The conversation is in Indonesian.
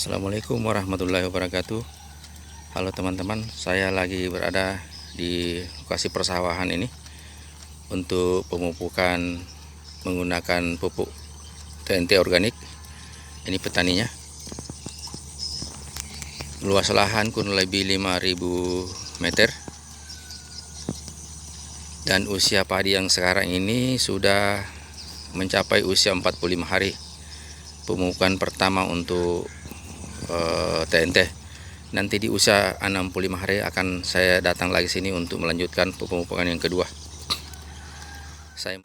Assalamualaikum warahmatullahi wabarakatuh. Halo teman-teman, saya lagi berada di lokasi persawahan ini untuk pemupukan menggunakan pupuk TNT organik. Ini petaninya. Luas lahan kurang lebih 5.000 meter. Dan usia padi yang sekarang ini sudah mencapai usia 45 hari. Pemupukan pertama untuk TNT. Nanti di usia 65 hari akan saya datang lagi sini untuk melanjutkan pemupukan yang kedua. Saya